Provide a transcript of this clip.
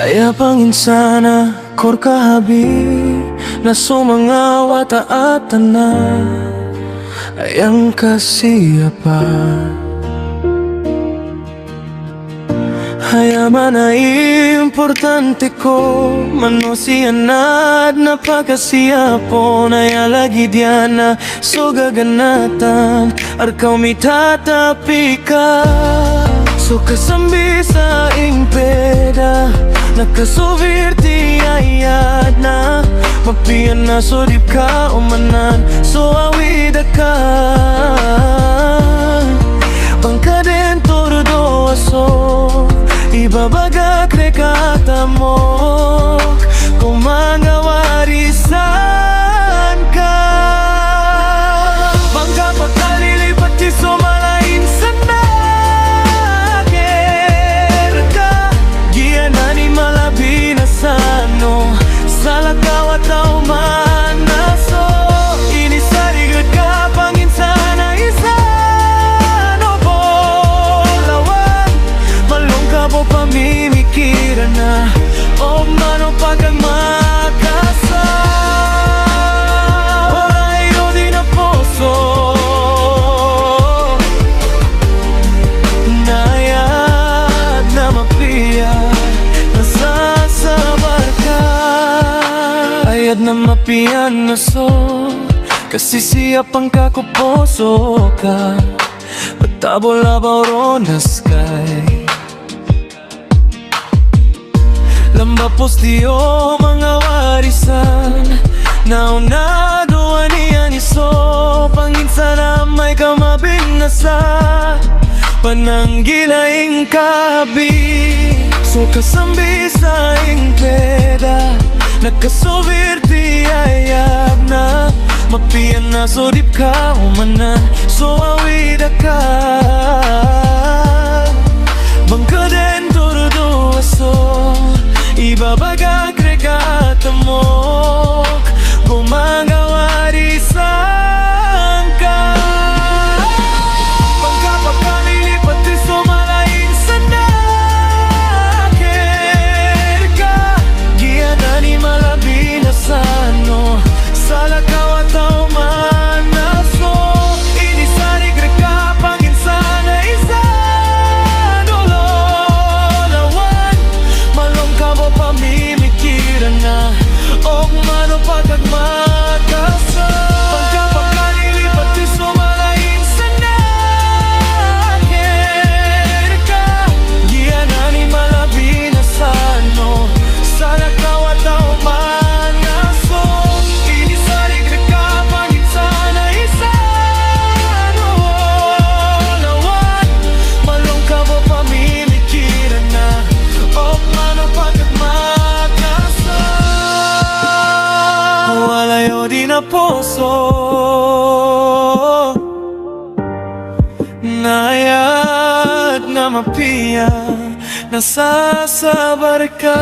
Kaya panginsana kor kahabi na sumangawa taatan na ayang kasiyapan. Hayaman na importante ko manusianad na pagkasiyapon ay alagi diana so gaganatan arkaw mitatapi ka. So kasambi sa ingpeda nakasubirti ayad na mapian na so dip ka umanan so awida ka pangkaden tordo aso ibabagak rekatamok kung mga warisan ka bangka pagkalilipat di sumalain sa naker ka giyanan ni malabi na sano sa lagaw at tauman na so inisarigod ka panginsan na isa po pamimikiran na o mano pagkang makasa orayo di na poso nayad na mapiya nasasabar ka ayad na mapiyan na so kasi siya pang kakuposo ka pagtabol-abaw na sky lambapos diyo mga warisan naunado aniyan iso panginsan na may kamabing nasa pananggilaing kabi so kasambi sa ingpeda nakasubirti ayab na mapian na so dip ka umanan so awida ka bangkaden turdo aso ibabagak rekatamok kung mga warisan ka pagkapakalilipat di sumalain sa naker ka giyanan ni malabi na sano sa lagaw at tauman na so inisarig reka panginsan na isa pamimikiran na o mano pagkagmakasa pagkapakalilipat di sumalain sa naker ka giyanan ni malabi na sano sa lagaw at tauman na so inisarig ka panginsan na isa lawan malungkab o pamimikiran na o mano pagkagmakasa walayo di na poso nayad na mapiya nasasabar ka.